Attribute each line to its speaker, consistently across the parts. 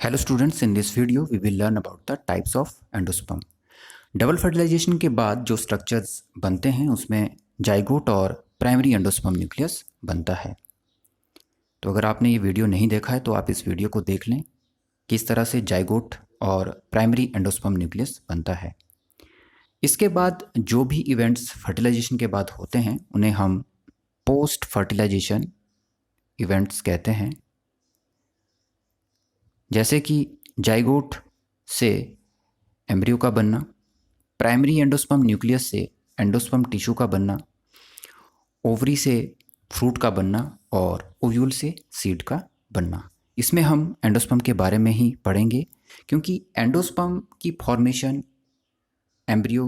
Speaker 1: Hello students, in this video we will learn about the types of endosperm. Double fertilisation के बाद जो structures बनते हैं उसमें जाइगोट और प्राइमरी एंडोस्पर्म न्यूक्लियस बनता है। तो अगर आपने ये वीडियो नहीं देखा है तो आप इस वीडियो को देख लें किस तरह से जाइगोट और प्राइमरी एंडोस्पर्म न्यूक्लियस बनता है। इसके बाद जो भी इवेंट्स फर्टिलाइजेशन के बाद होते हैं उन्हें हम पोस्ट फर्टिलाइजेशन इवेंट्स कहते हैं, जैसे कि जाइगोट से एम्ब्रियो का बनना, प्राइमरी एंडोस्पर्म न्यूक्लियस से एंडोस्पर्म टिश्यू का बनना, ओवरी से फ्रूट का बनना और ओव्यूल से सीड का बनना। इसमें हम एंडोस्पर्म के बारे में ही पढ़ेंगे क्योंकि एंडोस्पर्म की फॉर्मेशन एम्ब्रियो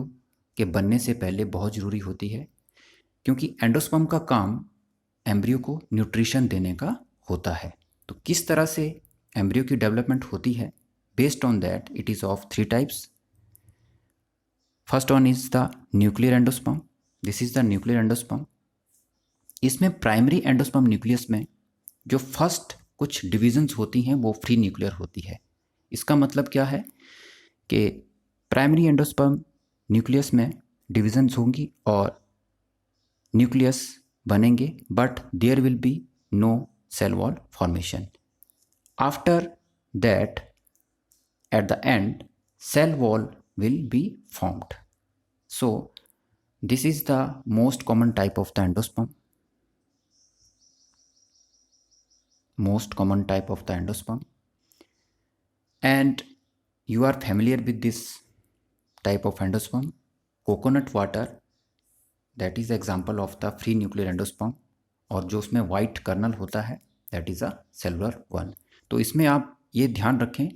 Speaker 1: के बनने से पहले बहुत ज़रूरी होती है, क्योंकि एंडोस्पर्म का काम एम्ब्रियो को न्यूट्रिशन देने का होता है। तो किस तरह से एम्ब्रियो की डेवलपमेंट होती है, based on that it is of 3 types. First one is the nuclear endosperm. This is the nuclear endosperm. इसमें प्राइमरी एंडोस्पर्म न्यूक्लियस में जो फर्स्ट कुछ डिविजन्स होती हैं वो फ्री न्यूक्लियर होती है। इसका मतलब क्या है कि प्राइमरी एंडोस्पर्म न्यूक्लियस में डिविजन्स होंगी और न्यूक्लियस बनेंगे, but there will be no cell wall formation. After that, at the end, cell wall will be formed. So, this is the most common type of the endosperm. Most common type of the endosperm. And you are familiar with this type of endosperm. Coconut water, that is example of the free nuclear endosperm. और जो उसमें white kernel होता है, that is a cellular one. तो इसमें आप ये ध्यान रखें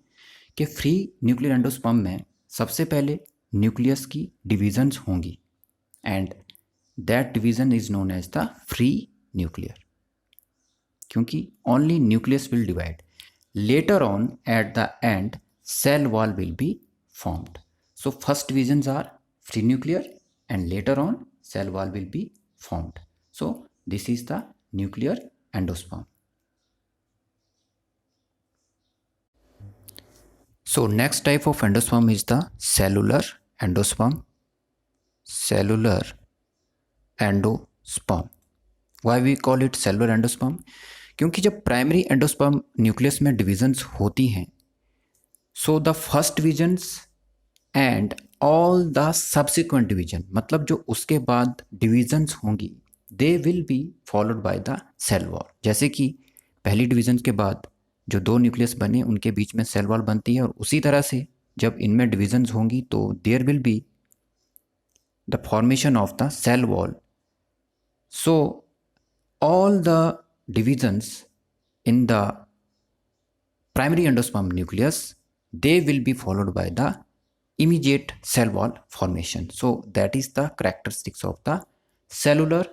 Speaker 1: कि फ्री न्यूक्लियर एंडोस्पर्म में सबसे पहले न्यूक्लियस की डिविजन्स होंगी and that division is known as the free nuclear, क्योंकि only nucleus will divide. Later on at the end cell wall will be formed. So first divisions are free nuclear and later on cell wall will be formed. So this is the nuclear endosperm. So next type of endosperm is the cellular endosperm. Cellular endosperm. Why we call it cellular endosperm? क्योंकि जब primary endosperm nucleus में divisions होती हैं, so the first divisions and all the subsequent division, मतलब जो उसके बाद divisions होंगी, they will be followed by the cell wall. जैसे कि पहली डिविजन के बाद जो 2 न्यूक्लियस बने उनके बीच में सेल वॉल बनती है, और उसी तरह से जब इनमें डिविजन्स होंगी तो there will be the formation of the cell wall. So all the divisions in the primary endosperm nucleus they will be followed by the immediate cell wall formation. So that is the characteristics of the cellular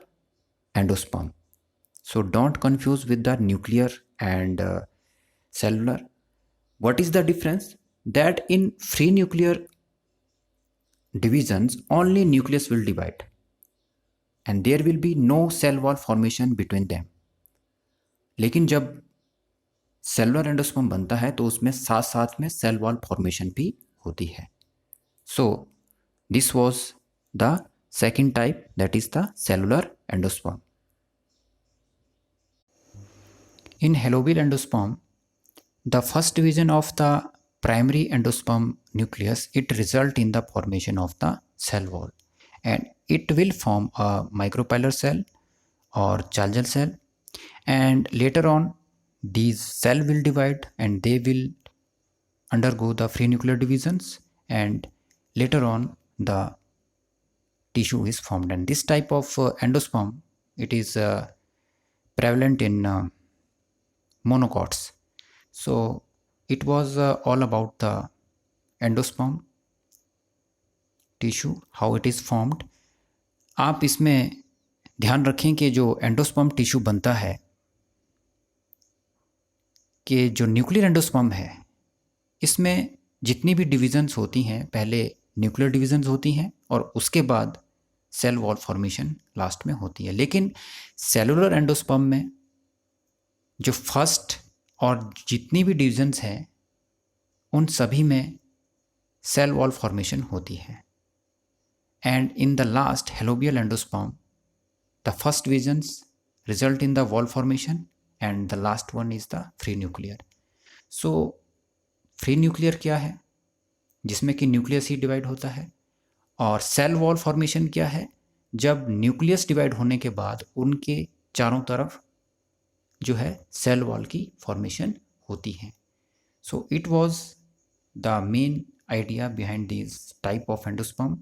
Speaker 1: endosperm. So don't confuse with the nuclear and cellular. What is the difference? That in free nuclear divisions only nucleus will divide and there will be no cell wall formation between them. लेकिन जब cellular endosperm बनता है तो उसमें साथ साथ में cell wall formation भी होती है। So this was the second type, that is the cellular endosperm. In haloidal endosperm, the first division of the primary endosperm nucleus, it result in the formation of the cell wall and it will form a micropylar cell or Chalger cell, and later on these cell will divide and they will undergo the free nuclear divisions and later on the tissue is formed. And this type of endosperm, it is prevalent in monocots. So it was all about the endosperm tissue, how it is formed. आप इसमें ध्यान रखें कि जो endosperm tissue बनता है, कि जो न्यूक्लियर एंडोस्पर्म है इसमें जितनी भी डिविजन्स होती हैं, पहले न्यूक्लियर डिविजन्स होती हैं और उसके बाद सेल वॉल फॉर्मेशन लास्ट में होती है। लेकिन सेलुलर एंडोस्पर्म में जो फर्स्ट और जितनी भी डिविजन्स हैं उन सभी में सेल वॉल फॉर्मेशन होती है। And in the last helobial endosperm the first divisions result in the wall formation and the last one is the free nuclear. So free nuclear क्या है? जिसमें कि न्यूक्लियस ही डिवाइड होता है। और सेल वॉल फॉर्मेशन क्या है? जब न्यूक्लियस डिवाइड होने के बाद उनके चारों तरफ जो है सेल वॉल की फॉर्मेशन होती है। So it was the main idea behind this type of endosperm.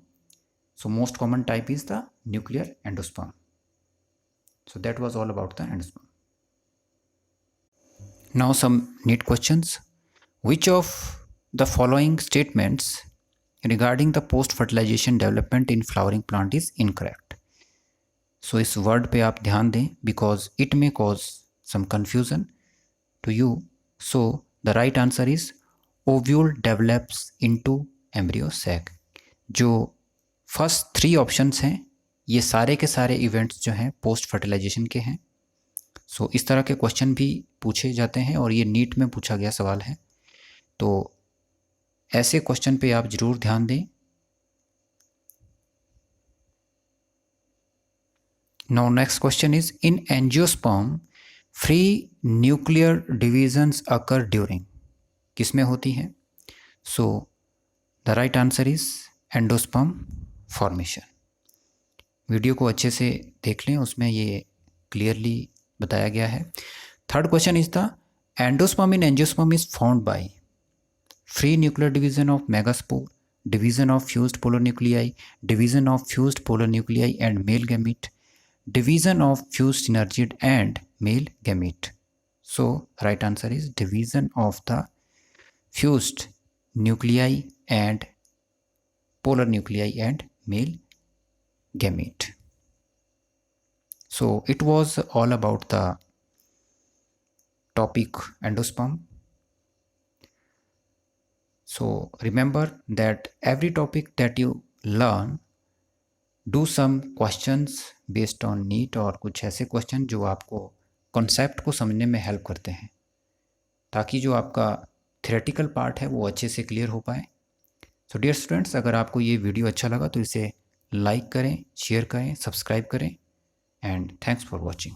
Speaker 1: So most common type is the nuclear endosperm. So that was all about the endosperm. Now some neat questions. Which of the following statements regarding the post fertilization development in flowering plant is incorrect? So इस word पे आप ध्यान दें because it may cause some confusion to you. So the right answer is ovule develops into embryo sac. जो first 3 options हैं ये सारे के सारे इवेंट्स जो हैं पोस्ट फर्टिलाइजेशन के हैं। सो इस तरह के क्वेश्चन भी पूछे जाते हैं और ये नीट में पूछा गया सवाल है, तो ऐसे क्वेश्चन पे आप ज़रूर ध्यान दें। Now next question is in angiosperm free nuclear divisions occur during, किस में होती हैं? So the right answer is endosperm formation. Video को अच्छे से देख लें, उसमें ये क्लियरली बताया गया है। Third question is the endosperm in angiosperm is found by free nuclear division of megaspore, division of fused polar nuclei, division of fused polar nuclei and male gamete, division of fused synergid and male gamete. So right answer is division of the fused nuclei and polar nuclei and male gamete. So it was all about the topic endosperm. So remember that every topic that you learn, do some questions based on NEET, और कुछ ऐसे question जो आपको concept को समझने में help करते हैं, ताकि जो आपका थ्योरेटिकल पार्ट है वो अच्छे से क्लियर हो पाए। सो डियर स्टूडेंट्स, अगर आपको ये वीडियो अच्छा लगा तो इसे लाइक करें, शेयर करें, सब्सक्राइब करें, एंड थैंक्स फॉर वॉचिंग।